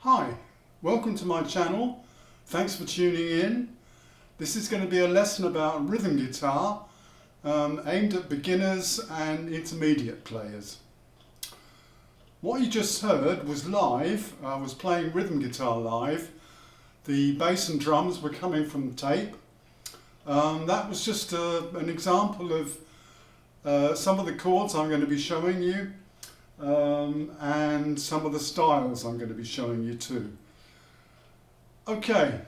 Hi, welcome to my channel. Thanks for tuning in. This is going to be a lesson about rhythm guitar aimed at beginners and intermediate players. What you just heard was live. I was playing rhythm guitar live. The bass and drums were coming from tape. That was just an example of some of the chords I'm going to be showing you. And some of the styles I'm going to be showing you too. Okay,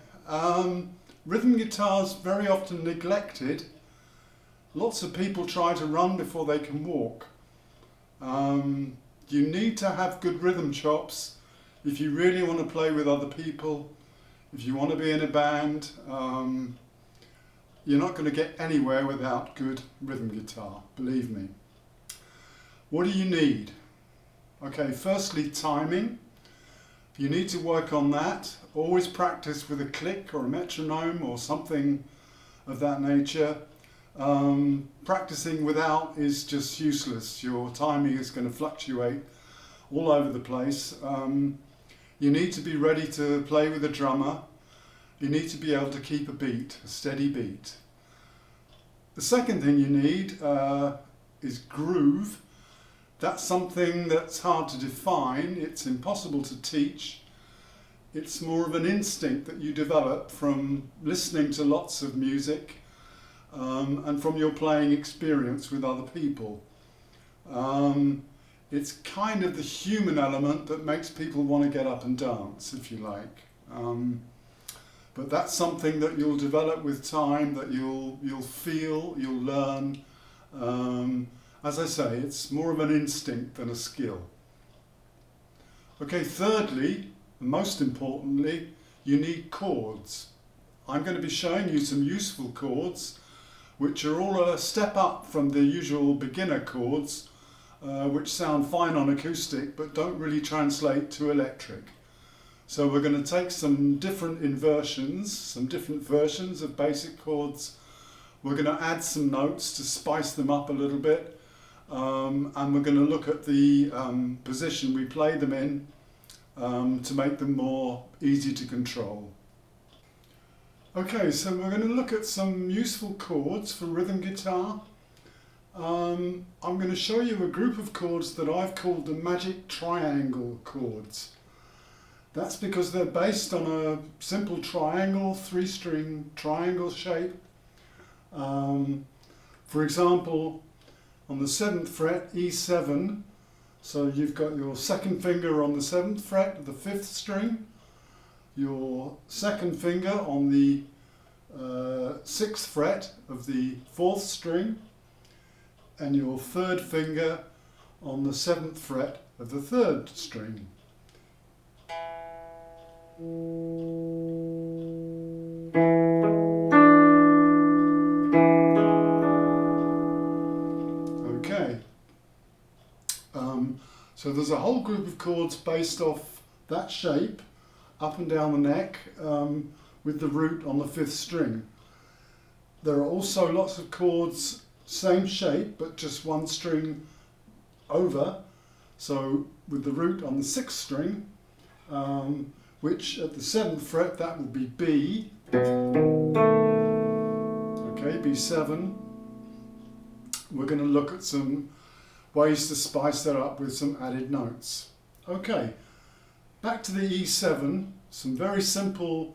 rhythm guitar's very often neglected. Lots of people try to run before they can walk. You need to have good rhythm chops if you really want to play with other people, if you want to be in a band. You're not going to get anywhere without good rhythm guitar, believe me. What do you need? Okay, firstly, timing. You need to work on that. Always practice with a click or a metronome or something of that nature. Practicing without is just useless. Your timing is going to fluctuate all over the place. You need to be ready to play with a drummer. You need to be able to keep a beat, a steady beat. The second thing you need is groove. That's something that's hard to define. It's impossible to teach. It's more of an instinct that you develop from listening to lots of music and from your playing experience with other people. It's kind of the human element that makes people want to get up and dance, if you like. But that's something that you'll develop with time, that you'll feel, you'll learn. As I say, it's more of an instinct than a skill. Okay, thirdly, and most importantly, you need chords. I'm going to be showing you some useful chords, which are all a step up from the usual beginner chords, which sound fine on acoustic, but don't really translate to electric. So we're going to take some different inversions, some different versions of basic chords. We're going to add some notes to spice them up a little bit. And we're going to look at the position we play them in to make them more easy to control. Okay, so we're going to look at some useful chords for rhythm guitar. I'm going to show you a group of chords that I've called the magic triangle chords. That's because they're based on a simple triangle, 3-string triangle shape. For example, on the 7th fret, E7, so you've got your second finger on the 7th fret of the 5th string, your second finger on the 6th fret of the 4th string, and your third finger on the 7th fret of the 3rd string. So there's a whole group of chords based off that shape, up and down the neck, with the root on the 5th string. There are also lots of chords, same shape, but just one string over, so with the root on the 6th string, which at the 7th fret, that will be B. Okay, B7. We're going to look at some ways to spice that up with some added notes. Okay, back to the E7, some very simple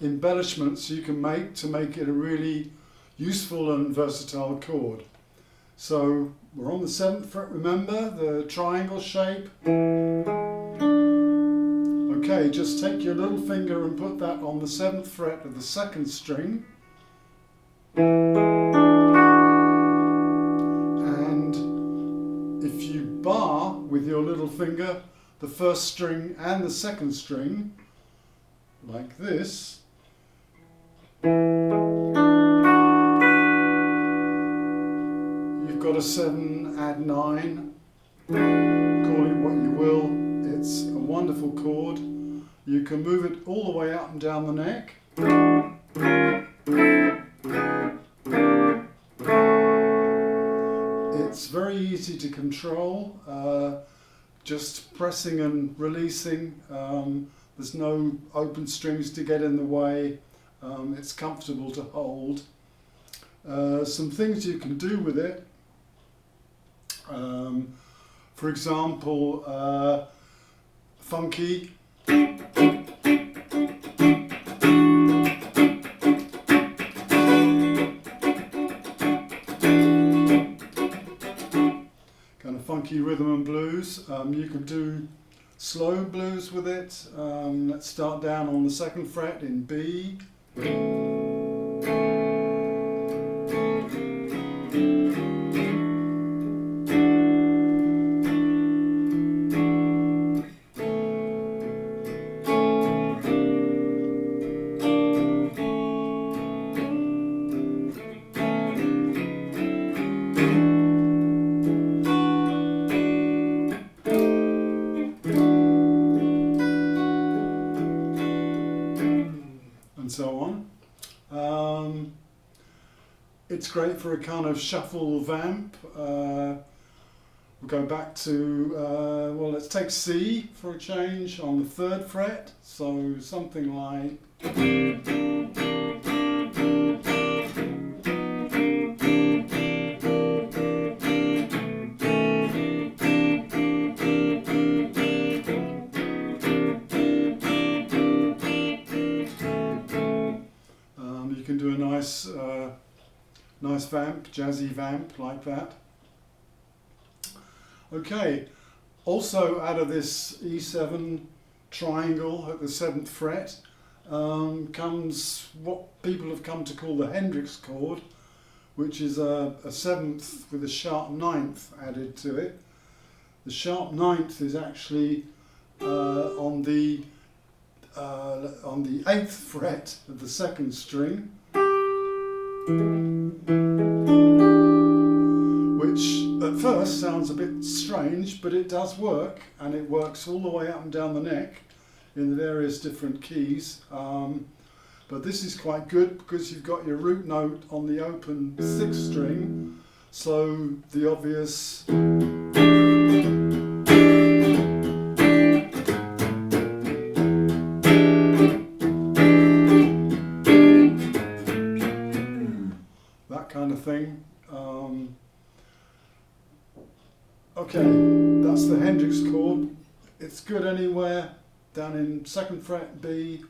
embellishments you can make to make it a really useful and versatile chord. So we're on the 7th fret, remember, the triangle shape. Okay, just take your little finger and put that on the 7th fret of the 2nd string. If you bar with your little finger the 1st string and the 2nd string, like this, you've got a 7 add 9, call it what you will, it's a wonderful chord. You can move it all the way up and down the neck. It's very easy to control. just pressing and releasing. There's no open strings to get in the way. It's comfortable to hold. Some things you can do with it. For example, funky. Funky rhythm and blues. You can do slow blues with it. Let's start down on the 2nd fret in B. And so on. It's great for a kind of shuffle vamp. We'll go back to, well, let's take C for a change on the 3rd fret. So something like. You can do a nice vamp, jazzy vamp like that. Okay, also out of this E7 triangle at the 7th fret comes what people have come to call the Hendrix chord, which is a 7th with a sharp 9th added to it. The sharp 9th is actually on the 8th fret of the 2nd string, which at first sounds a bit strange, but it does work, and it works all the way up and down the neck in the various different keys. But this is quite good because you've got your root note on the open 6th string, so the obvious kind of thing. Okay, that's the Hendrix chord. It's good anywhere. Down in 2nd fret B.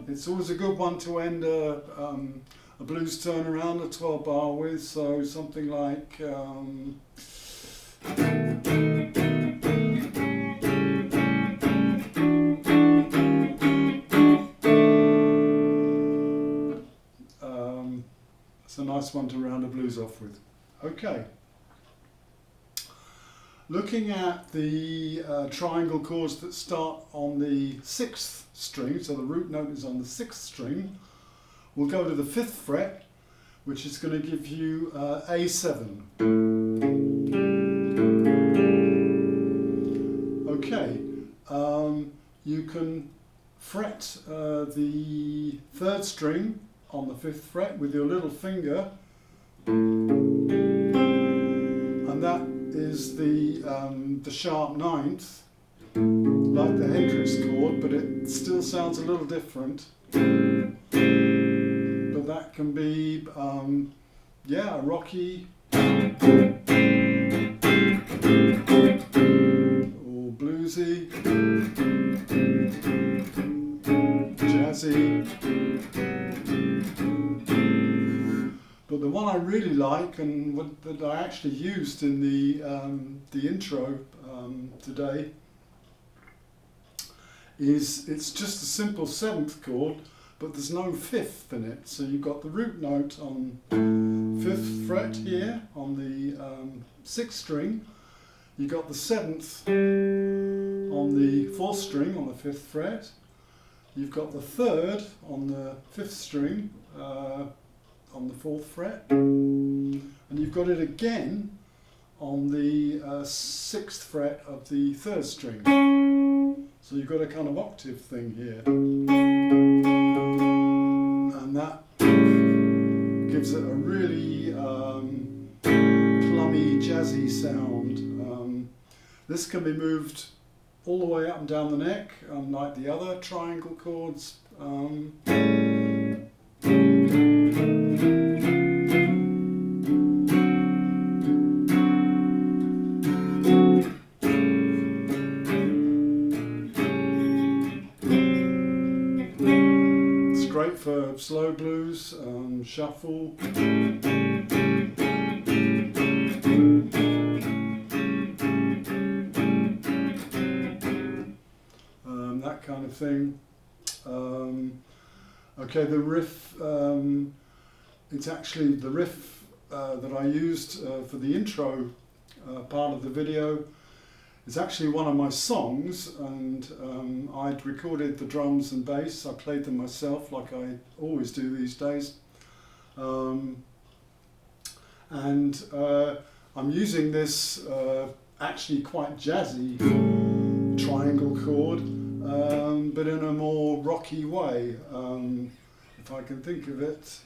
It's always a good one to end a blues turnaround, a 12 bar with, so something like it's a nice one to round a blues off with. Okay. Looking at the triangle chords that start on the 6th string, so the root note is on the 6th string, we'll go to the 5th fret, which is going to give you A7. Okay, you can fret the 3rd string on the 5th fret with your little finger, and that is the sharp 9th, like the Hendrix chord, but it still sounds a little different. But that can be, yeah, rocky or bluesy, jazzy. But the one I really like, and that I actually used in the intro today, is it's just a simple 7th chord, but there's no 5th in it. So you've got the root note on 5th fret here on the 6th string. You've got the 7th on the 4th string on the 5th fret. You've got the 3rd on the 5th string on the 4th fret, and you've got it again on the 6th fret of the 3rd string. So you've got a kind of octave thing here, and that gives it a really plummy, jazzy sound. This can be moved all the way up and down the neck, unlike the other triangle chords. It's great for slow blues, shuffle. That kind of thing. Okay, the riff, it's actually the riff that I used for the intro part of the video. It's actually one of my songs, and I'd recorded the drums and bass. I played them myself like I always do these days. And I'm using this actually quite jazzy triangle chord, but in a more rocky way, if I can think of it.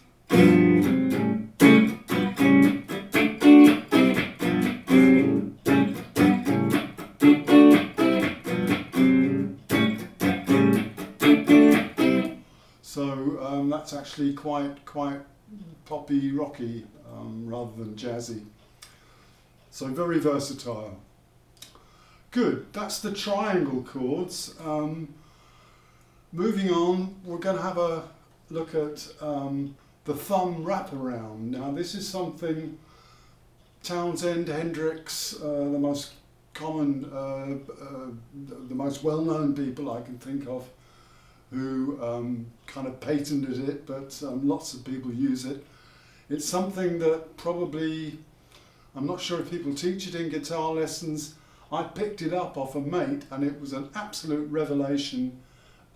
So that's actually quite poppy, rocky, rather than jazzy. So very versatile. Good, that's the triangle chords. Moving on, we're going to have a look at the thumb wraparound. Now this is something Townshend, Hendrix, the most common, the most well-known people I can think of, who kind of patented it, but lots of people use it. It's something that probably, I'm not sure if people teach it in guitar lessons. I picked it up off a mate and it was an absolute revelation.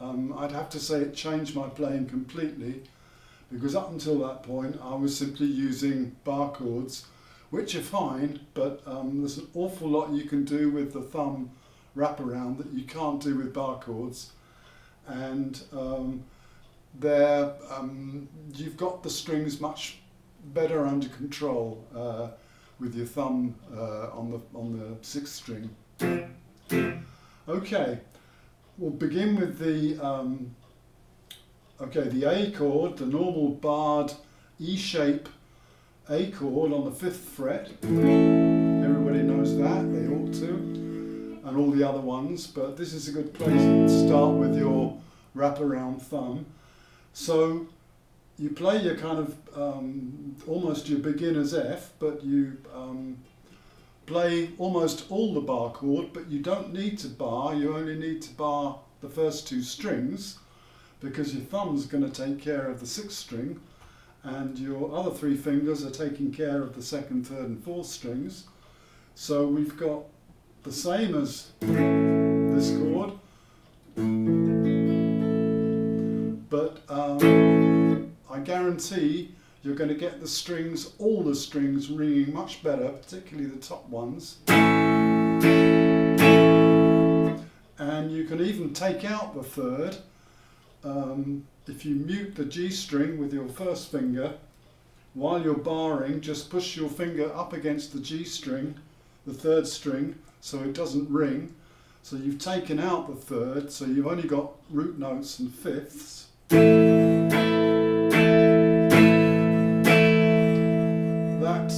I'd have to say it changed my playing completely, because up until that point I was simply using bar chords, which are fine, but there's an awful lot you can do with the thumb wraparound that you can't do with bar chords. And you've got the strings much better under control with your thumb on the sixth string. Okay, we'll begin with the the A chord, the normal barred E shape A chord on the 5th fret. Everybody knows that, they ought to, and all the other ones, but this is a good place to start with your wraparound thumb. So you play your kind of almost your beginner's F, but you play almost all the bar chord, but you don't need to bar, you only need to bar the first 2 strings, because your thumb's going to take care of the 6th string, and your other 3 fingers are taking care of the 2nd, 3rd and 4th strings. So we've got the same as this chord, but I guarantee you're going to get the strings, all the strings, ringing much better, particularly the top ones. And you can even take out the 3rd. If you mute the G string with your first finger, while you're barring, just push your finger up against the G string, the 3rd string, so it doesn't ring. So you've taken out the 3rd, so you've only got root notes and fifths. That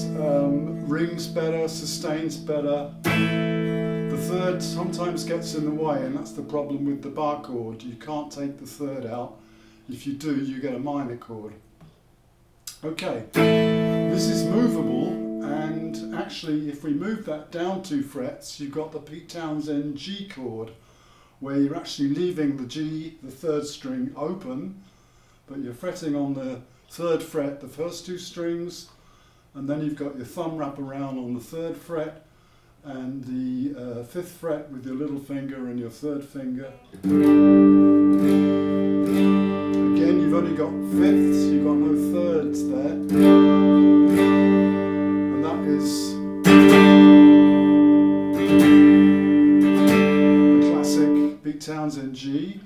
rings better, sustains better. The 3rd sometimes gets in the way, and that's the problem with the bar chord. You can't take the 3rd out. If you do, you get a minor chord. Okay, this is movable. And actually, if we move that down 2 frets, you've got the Townshend G chord, where you're actually leaving the G, the 3rd string, open, but you're fretting on the 3rd fret the first 2 strings, and then you've got your thumb wraparound on the 3rd fret, and the 5th fret with your little finger and your 3rd finger. Again, you've only got 5ths, you've got no 3rds there. Is the classic Townshend G.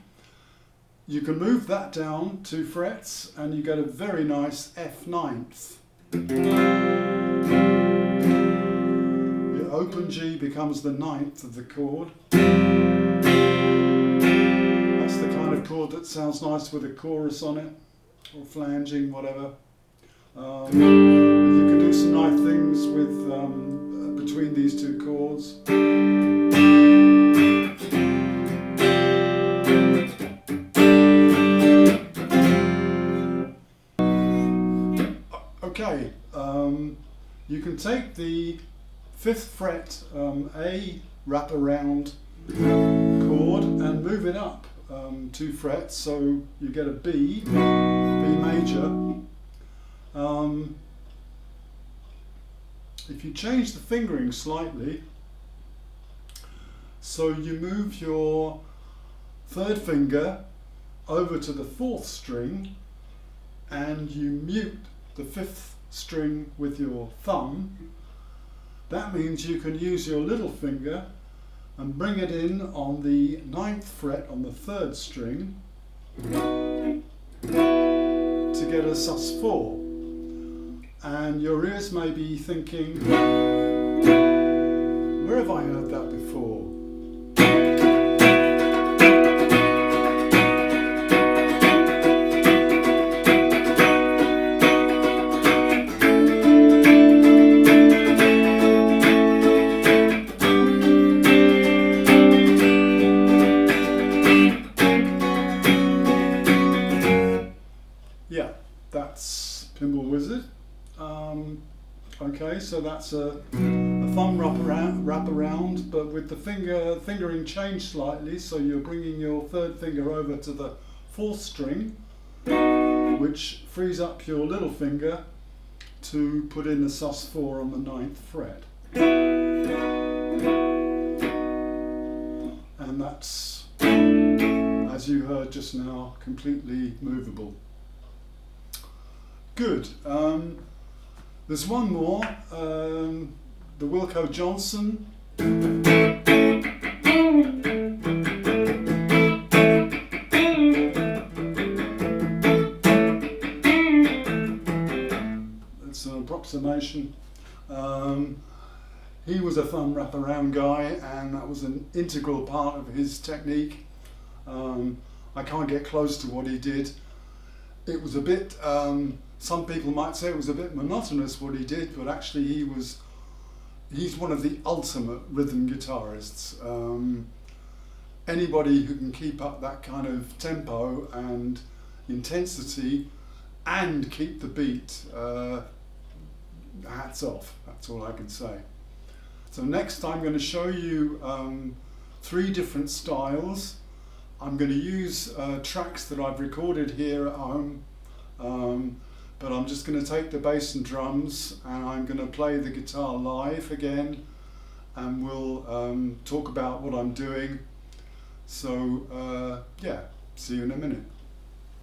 You can move that down 2 frets and you get a very nice F9th. Your open G becomes the 9th of the chord. That's the kind of chord that sounds nice with a chorus on it, or flanging, whatever. You can do some nice things with between these two chords. Okay, you can take the 5th fret A wraparound chord and move it up 2 frets, so you get a B major. If you change the fingering slightly, so you move your 3rd finger over to the 4th string and you mute the 5th string with your thumb, that means you can use your little finger and bring it in on the 9th fret on the 3rd string to get a sus4. And your ears may be thinking, where have I heard that before? Yeah, that's Pinball Wizard. Okay, so that's a thumb wraparound, but with the fingering changed slightly, so you're bringing your 3rd finger over to the 4th string, which frees up your little finger to put in the sus4 on the 9th fret. And that's, as you heard just now, completely movable. Good. There's one more, the Wilko Johnson. It's an approximation. He was a thumb wraparound guy, and that was an integral part of his technique. I can't get close to what he did. It was a bit, some people might say it was a bit monotonous what he did, but actually he's one of the ultimate rhythm guitarists. Anybody who can keep up that kind of tempo and intensity and keep the beat, hats off, that's all I can say. So next I'm going to show you 3 different styles. I'm going to use tracks that I've recorded here at home, but I'm just going to take the bass and drums and I'm going to play the guitar live again, and we'll talk about what I'm doing. So yeah, see you in a minute.